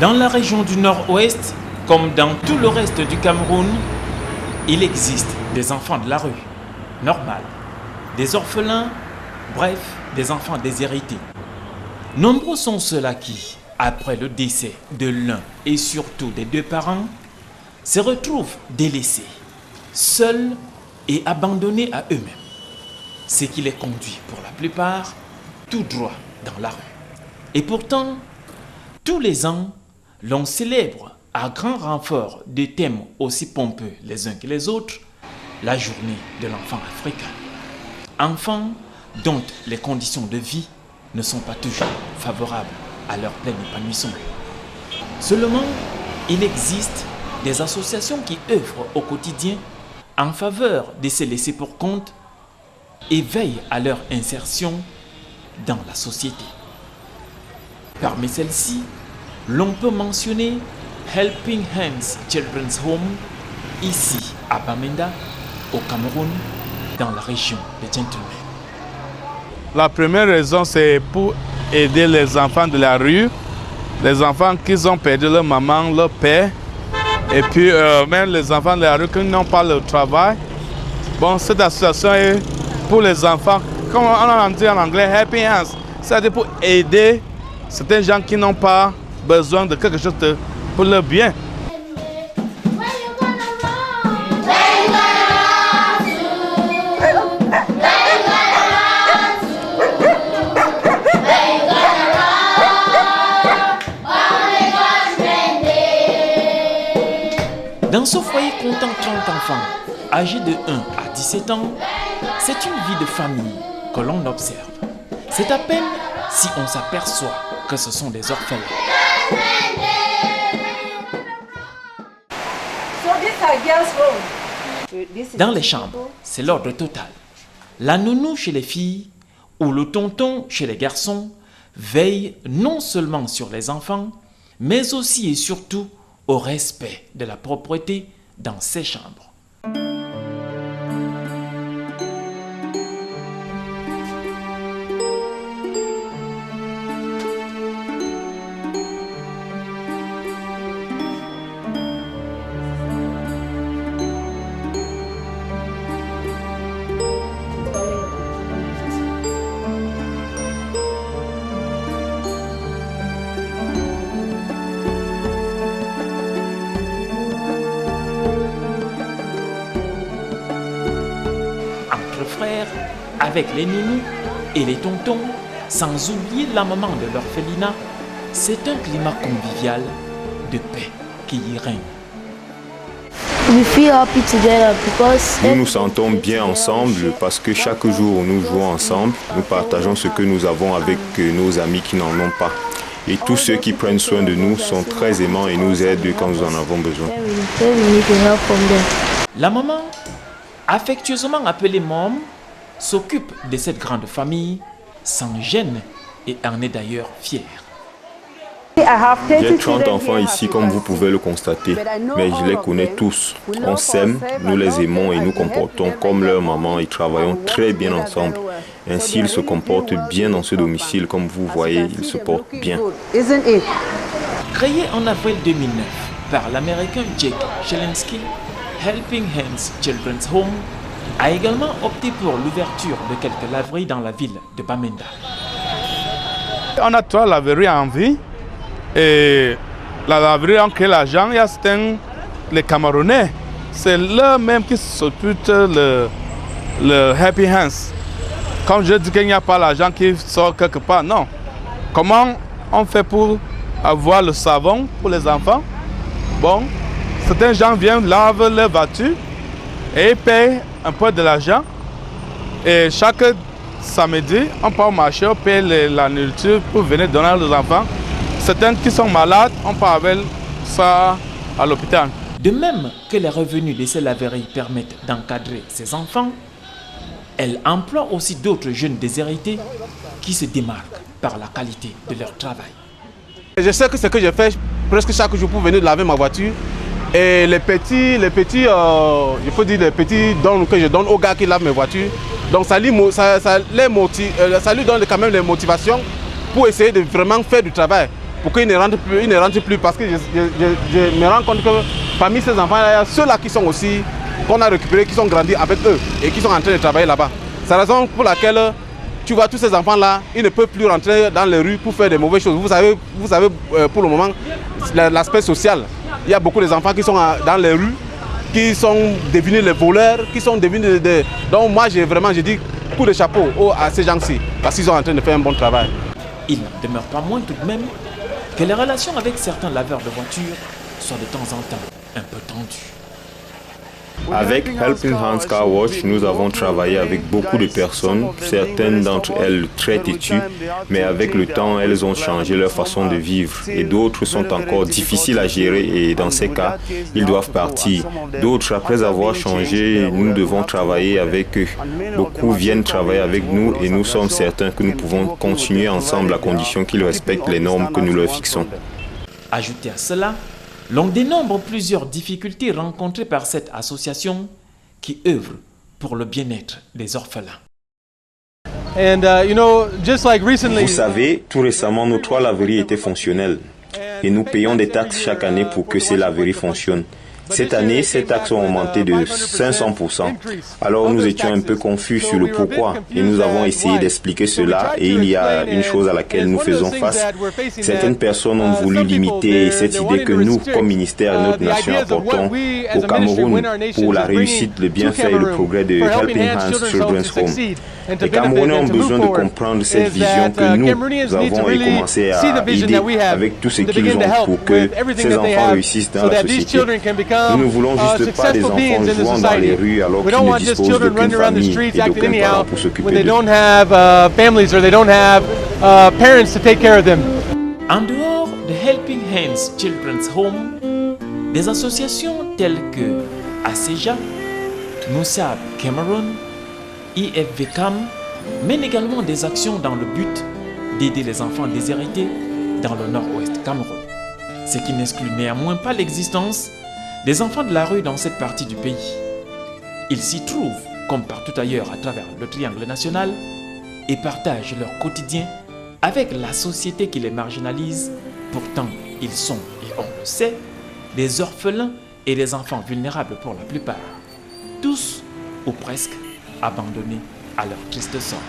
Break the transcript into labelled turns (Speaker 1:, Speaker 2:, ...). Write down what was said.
Speaker 1: Dans la région du Nord-Ouest, comme dans tout le reste du Cameroun, il existe des enfants de la rue, normal, des orphelins, bref, des enfants déshérités. Nombreux sont ceux-là qui, après le décès de l'un et surtout des deux parents, se retrouvent délaissés, seuls et abandonnés à eux-mêmes. Ce qui les conduit pour la plupart tout droit dans la rue. Et pourtant, tous les ans, l'on célèbre à grand renfort de thèmes aussi pompeux les uns que les autres, la journée de l'enfant africain. Enfants dont les conditions de vie ne sont pas toujours favorables à leur plein épanouissement. Seulement, il existe des associations qui œuvrent au quotidien en faveur de ces laissés pour compte et veillent à leur insertion dans la société. Parmi celles-ci, l'on peut mentionner Helping Hands Children's Home, ici à Bamenda, au Cameroun, dans la région de Gentleman.
Speaker 2: La première raison, c'est pour aider les enfants de la rue, les enfants qui ont perdu leur maman, leur père, et puis même les enfants de la rue qui n'ont pas le travail. Bon, cette association est pour les enfants, comme on dit en anglais, Helping Hands, c'est-à-dire pour aider certains gens qui n'ont pas besoin de quelque chose pour leur bien.
Speaker 1: Dans ce foyer comptant 30 enfants, âgés de 1 à 17 ans, c'est une vie de famille que l'on observe. C'est à peine si on s'aperçoit que ce sont des orphelins. Dans les chambres, c'est l'ordre total. La nounou chez les filles ou le tonton chez les garçons veille non seulement sur les enfants, mais aussi et surtout au respect de la propreté dans ces chambres. Frères, avec les nounous et les tontons, sans oublier la maman de l'orphelinat, c'est un climat convivial de paix qui y règne.
Speaker 3: Nous nous sentons bien ensemble parce que chaque jour nous jouons ensemble, nous partageons ce que nous avons avec nos amis qui n'en ont pas. Et tous ceux qui prennent soin de nous sont très aimants et nous aident quand nous en avons besoin.
Speaker 1: La maman, affectueusement appelée Mom, s'occupe de cette grande famille sans gêne et en est d'ailleurs fière.
Speaker 3: J'ai 30 enfants ici comme vous pouvez le constater, mais je les connais tous. On s'aime, nous les aimons et nous comportons comme leur maman et travaillons très bien ensemble. Ainsi, ils se comportent bien dans ce domicile, comme vous voyez, ils se portent bien.
Speaker 1: Créé en avril 2009 par l'Américain Jake Shelinski, Helping Hands Children's Home a également opté pour l'ouverture de quelques laveries dans la ville de Bamenda.
Speaker 2: On a 3 laveries en vie et la laverie en crée l'argent, il y a les Camerounais, c'est eux-mêmes qui s'occupent le Happy Hands. Comme je dis qu'il n'y a pas l'argent qui sort quelque part, non. Comment on fait pour avoir le savon pour les enfants? Bon, certains gens viennent laver leur voiture et ils payent un peu de l'argent. Et chaque samedi, on part au marché, on paye la nourriture pour venir donner aux enfants. Certains qui sont malades, on part avec ça à l'hôpital.
Speaker 1: De même que les revenus de ces laveries permettent d'encadrer ces enfants, elle emploie aussi d'autres jeunes déshérités qui se démarquent par la qualité de leur travail.
Speaker 4: Je sais que ce que je fais presque chaque jour pour venir laver ma voiture. Et les petits, je peux dire les petits dons que je donne aux gars qui lavent mes voitures. Donc ça lui donne quand même les motivations pour essayer de vraiment faire du travail. pour qu'ils ne rentrent plus parce que je me rends compte que parmi ces enfants, il y a ceux-là qui sont aussi, qu'on a récupérés, qui sont grandis avec eux et qui sont en train de travailler là-bas. C'est la raison pour laquelle tu vois tous ces enfants-là, ils ne peuvent plus rentrer dans les rues pour faire des mauvaises choses. Vous savez pour le moment, l'aspect social, il y a beaucoup d'enfants qui sont dans les rues, qui sont devenus les voleurs, qui sont devenus des... Donc moi, j'ai dit coup de chapeau à ces gens-ci, parce qu'ils sont en train de faire un bon travail.
Speaker 1: Il n'en demeure pas moins tout de même que les relations avec certains laveurs de voitures sont de temps en temps un peu tendues.
Speaker 3: Avec Helping Hands Car Wash, nous avons travaillé avec beaucoup de personnes, certaines d'entre elles très têtues, mais avec le temps, elles ont changé leur façon de vivre et d'autres sont encore difficiles à gérer et dans ces cas, ils doivent partir. D'autres, après avoir changé, nous devons travailler avec eux. Beaucoup viennent travailler avec nous et nous sommes certains que nous pouvons continuer ensemble à condition qu'ils respectent les normes que nous leur fixons.
Speaker 1: Ajoutez à cela, l'on dénombre plusieurs difficultés rencontrées par cette association qui œuvre pour le bien-être des orphelins.
Speaker 3: Vous savez, tout récemment, nos 3 laveries étaient fonctionnelles et nous payons des taxes chaque année pour que ces laveries fonctionnent. Cette année, ces taxes ont augmenté de 500%. Alors nous étions un peu confus sur le pourquoi et nous avons essayé d'expliquer cela et il y a une chose à laquelle nous faisons face. Certaines personnes ont voulu limiter cette idée que nous, comme ministère et notre nation, apportons au Cameroun pour la réussite, le bienfait et le progrès de Helping Hands Children's Home. Les Camerounais ont besoin de comprendre cette vision que nous avons et commencer à aider avec tout ce qu'ils ont pour que ces enfants réussissent dans la société. Nous ne voulons juste pas des enfants jouant dans les rues alors qu'ils ne disposent d'aucune famille et d'aucun parent pour s'occuper d'eux.
Speaker 1: En dehors de Helping Hands Children's Home, des associations telles que ASEJA, Moussab Cameroun, IFVCAM mènent également des actions dans le but d'aider les enfants déshérités dans le nord-ouest Cameroun. Ce qui n'exclut néanmoins pas l'existence des enfants de la rue dans cette partie du pays. Ils s'y trouvent, comme partout ailleurs à travers le triangle national, et partagent leur quotidien avec la société qui les marginalise. Pourtant, ils sont, et on le sait, des orphelins et des enfants vulnérables pour la plupart. Tous, ou presque, abandonnés à leur triste sort.